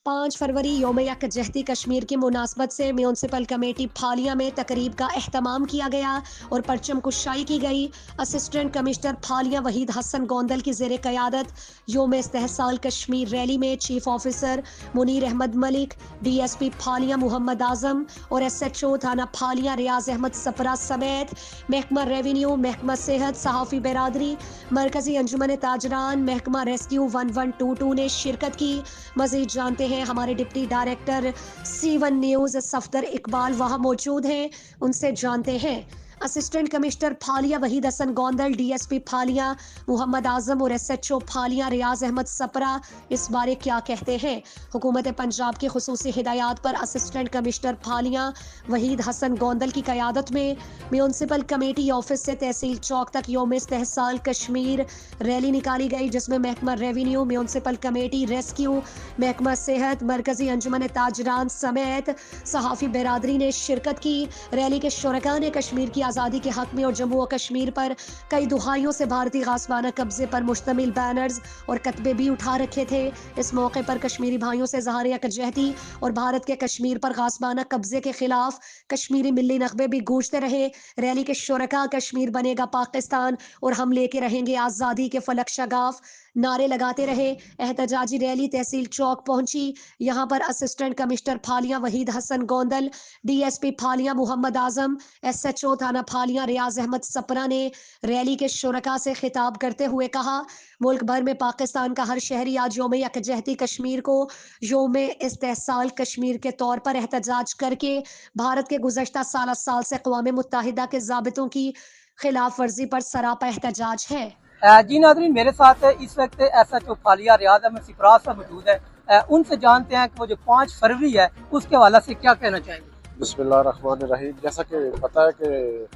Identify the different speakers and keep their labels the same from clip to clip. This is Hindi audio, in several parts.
Speaker 1: 5 फरवरी यौम यकजहती कश्मीर की मुनासबत से म्यूनसिपल कमेटी फालिया में तकरीब का एहतमाम किया गया और परचम कुशाई की गई। असिस्टेंट कमिश्नर फालिया वहीद हसन गोंदल की ज़ेर क़यादत यौम इस्तेहसाल कश्मीर रैली में chief officer Munir Ahmed Malik, DSP Faliya Mohammad Azam और SHO थाना फालिया रियाज अहमद सपरा समेत महकमा रेवेन्यू, महकमा सेहत, सहाफ़ी बिरादरी, मरकजी अंजुमन ताजरान, महकमा रेस्क्यू 1122 ने शिरकत की। मज़ीद जानते हैं हमारे deputy director C1 news Safdar Iqbal वहाँ मौजूद हैं, उनसे जानते हैं। असिस्टेंट कमिश्नर फालिया वहीद हसन गोंदल, DSP फालिया मोहम्मद आजम और SHO फालिया रियाज अहमद सपरा इस बारे क्या कहते हैं। हुकूमत पंजाब की खुसूसी हिदायत पर असिस्टेंट कमिश्नर फालिया वहीद हसन गोंदल की क़यादत में म्यूनसिपल कमेटी ऑफिस से तहसील चौक तक यौम इस्तेहसाल कश्मीर रैली निकाली गई, जिसमें महकमा रेवेन्यू, म्यूनसिपल कमेटी, रेस्क्यू, महकमा सेहत, मरकजी अंजुमन ताजरान समेत सहाफ़ी बिरादरी ने शिरकत की। रैली के शुरका ने कश्मीर की आज़ादी के हक में और जम्मू और कश्मीर पर कई दुहाइयों से भारतीय गासबाना कब्जे पर मुश्तमिल बैनर्स और कतबे भी उठा रखे थे। इस मौके पर कश्मीरी भाइयों से इज़हार यकजहती और भारत के कश्मीर पर गासबाना कब्जे के खिलाफ कश्मीरी मिल्ली नगमे भी गूंजते रहे। रैली के शुरका कश्मीर बनेगा पाकिस्तान और हम लेके रहेंगे आज़ादी के फलक शगाफ नारे लगाते रहे। एहतजाजी रैली तहसील चौक पहुंची। यहाँ पर असिस्टेंट कमिश्नर फालिया वहीद हसन गोंदल, DSP फालिया मोहम्मद आजम, SHO थाना फालिया रियाज अहमद सपरा ने रैली के शुरका से खिताब करते हुए कहा, मुल्क भर में पाकिस्तान का हर शहरी आज यौम यकजहती कश्मीर को यौम इस्तेहसाल कश्मीर के तौर पर एहतजाज करके भारत के गुज़श्ता साल से अक़वाम मुत्तहिदा के ज़ाबितों की खिलाफ वर्जी पर सरापा एहतजाज है।
Speaker 2: जी नाज़रीन, मेरे साथ इस वक्त SHO फालिया रियाज अहमद सपरा साहब मौजूद है। उनसे जानते हैं कि वो जो 5 फरवरी है उसके हवाले से क्या कहना चाहेंगे।
Speaker 3: बिस्मिल्लाहिर्रहमानिर्रहीम। जैसा कि पता है कि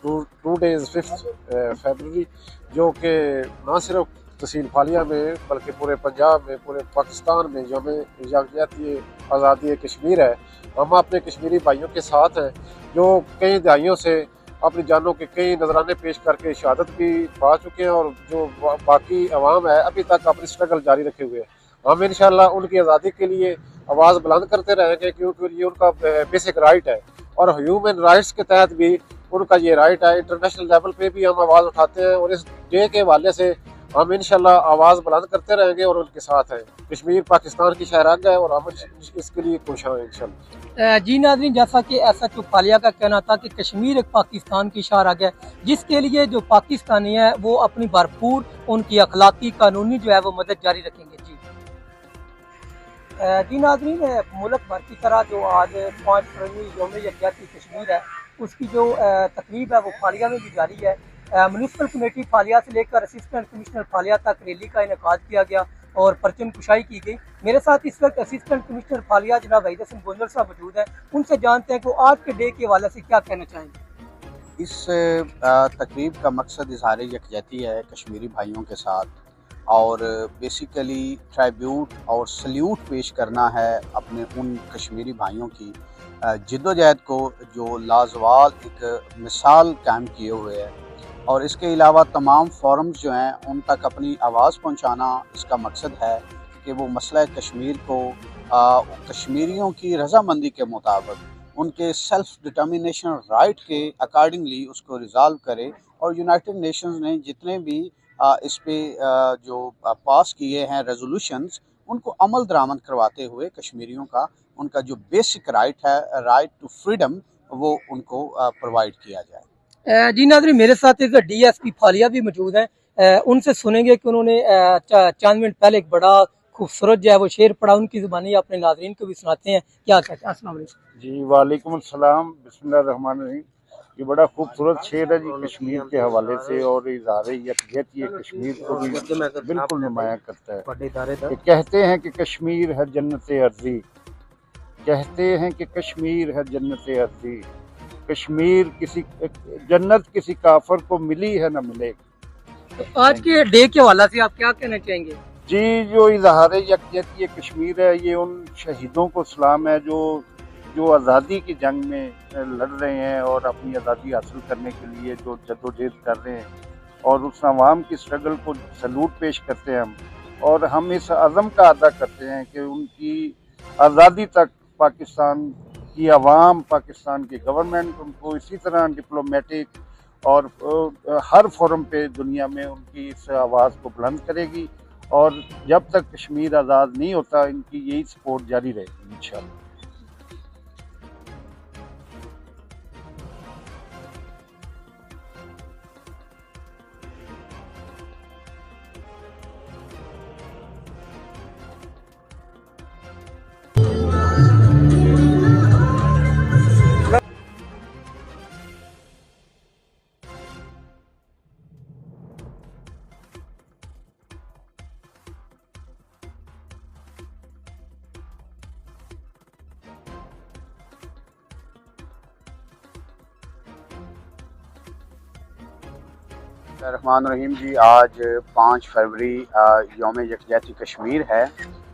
Speaker 3: टू डेज़ 5 फरवरी जो कि न सिर्फ तहसील फालिया में बल्कि पूरे पंजाब में, पूरे पाकिस्तान में यौम यकजहती आज़ादी कश्मीर है। हम अपने कश्मीरी भाइयों के साथ हैं जो कई दहाइयों से अपनी जानों के कई नजराने पेश करके शहादत भी पा चुके हैं और जो बाकी अवाम है अभी तक अपनी स्ट्रगल जारी रखे हुए हैं। हम इंशाल्लाह उनकी आज़ादी के लिए आवाज़ बुलंद करते रहेंगे क्योंकि ये उनका बेसिक राइट है और ह्यूमन राइट्स के तहत भी उनका ये राइट है। इंटरनेशनल लेवल पे भी हम आवाज़ उठाते हैं और इस डे के हवाले से हम इंशाल्लाह आवाज़ बुलंद करते रहेंगे और उनके साथ हैं। कश्मीर पाकिस्तान की शहराग है और हम इसके लिए खुश हैं इंशाल्लाह।
Speaker 2: जी नाज़रीन, जैसा कि SHO फालिया का कहना था कि कश्मीर एक पाकिस्तान की शहराग है जिसके लिए जो पाकिस्तानी है वो अपनी भरपूर उनकी अखलाकी कानूनी जो है वो मदद जारी रखेंगे। जी नाज़रीन, मुल्क भर की तरह जो आज 5 फरवरी यौम यकजहती कश्मीर है उसकी जो तकरीब है वो फालिया में भी जारी है। म्यूनसिपल कमेटी फालिया से लेकर असिस्टेंट कमिश्नर फालिया तक रैली का इनेकाद किया गया और परचम कुशाई की गई। मेरे साथ इस वक्त असिस्टेंट कमिश्नर फालिया जनाब वहीद हसन गोंदल साहब मौजूद हैं, उनसे जानते हैं कि वो आज के डे के हवाले से क्या कहना चाहेंगे।
Speaker 4: इस तकरीब का मकसद इज़हार यकजहती है कश्मीरी भाइयों के साथ और बेसिकली ट्राइब्यूट और सल्यूट पेश करना है अपने उन कश्मीरी भाइयों की जिद्दोजहद को जो लाजवाल एक मिसाल कायम किए हुए है और इसके अलावा तमाम फोरम्स जो हैं उन तक अपनी आवाज़ पहुंचाना इसका मकसद है कि वो मसला कश्मीर को कश्मीरियों की रजामंदी के मुताबिक उनके सेल्फ डिटर्मिनेशन राइट के अकॉर्डिंगली उसको रिजॉल्व करे और यूनाइटेड नेशंस ने जितने भी इस पे जो पास किए हैं रेजोल्यूशंस उनको अमल दरामद करवाते हुए कश्मीरियों का उनका जो बेसिक राइट है, राइट टू फ्रीडम, वो उनको प्रोवाइड किया जाए।
Speaker 2: जी नाज़रीन, मेरे साथ एक DSP फालिया भी मौजूद हैं, उनसे सुनेंगे कि उन्होंने चंद मिनट पहले एक बड़ा खूबसूरत जो है वो शेर पढ़ा, उनकी ज़ुबानी अपने नाज़रीन को भी सुनाते हैं। क्या कहते हैं? अस्सलाम वालेकुम।
Speaker 5: जी वालेकुम अस्सलाम, बिस्मिल्लाहिर्रहमानिर्रहीम। ये बड़ा खूबसूरत शेर है जी कश्मीर के हवाले से और इज़हार यकजहती कश्मीर को भी बिल्कुल नुमायां करता है कि कहते हैं कि कश्मीर है जन्नत अर्ज़ी, कहते हैं कि कश्मीर है जन्नत अर्ज़ी, कश्मीर किसी जन्नत किसी काफर को मिली है न मिलेगी।
Speaker 2: तो आज के डे के हवाले से आप क्या कहना चाहेंगे?
Speaker 5: जी, जो इज़हार यकजहती कश्मीर है ये उन शहीदों को सलाम है जो आज़ादी की जंग में लड़ रहे हैं और अपनी आज़ादी हासिल करने के लिए जो जद्दोजहद कर रहे हैं और उस आवाम की स्ट्रगल को सलूट पेश करते हैं हम और हम इस अज़म का अदा करते हैं कि उनकी आज़ादी तक पाकिस्तान की आवाम, पाकिस्तान की गवर्नमेंट उनको इसी तरह डिप्लोमेटिक और हर फोरम पे दुनिया में उनकी इस आवाज़ को बुलंद करेगी, और जब तक कश्मीर आज़ाद नहीं होता इनकी यही सपोर्ट जारी रहेगी इंशाअल्लाह।
Speaker 4: रहमान रहीम जी, आज 5 फरवरी यौम यकजहती कश्मीर है।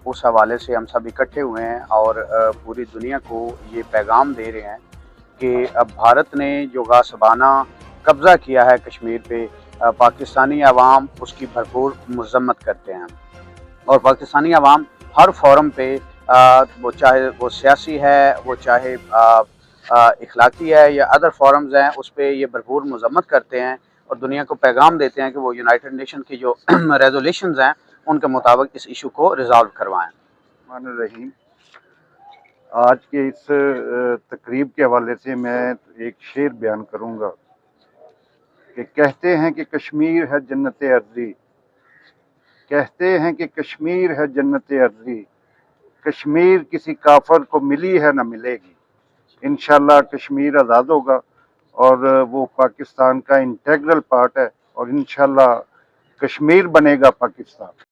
Speaker 4: उस हवाले से हम सब इकट्ठे हुए हैं और पूरी दुनिया को ये पैगाम दे रहे हैं कि अब भारत ने जो गासबाना कब्ज़ा किया है कश्मीर पे, पाकिस्तानी अवाम उसकी भरपूर मज़म्मत करते हैं। और पाकिस्तानी अवाम हर फोरम पे वो चाहे वो सियासी है, वो चाहे इखलाकी है या अदर फोरम्स हैं, उस पर ये भरपूर मज़म्मत करते हैं और दुनिया को पैगाम देते हैं कि वो यूनाइटेड नेशन की जो रेजोल्यूशंस हैं उनके मुताबिक इस इशू को रिजॉल्व करवाएं।
Speaker 5: रहीम, आज के इस तकरीब के हवाले से मैं एक शेर बयान करूंगा कि कहते हैं कि कश्मीर है जन्नत अर्ज़ी, कहते हैं कि कश्मीर है जन्नत अर्ज़ी, कश्मीर किसी काफर को मिली है ना मिलेगी। इंशाल्लाह कश्मीर आज़ाद होगा और वो पाकिस्तान का इंटेग्रल पार्ट है और इंशाल्लाह कश्मीर बनेगा पाकिस्तान।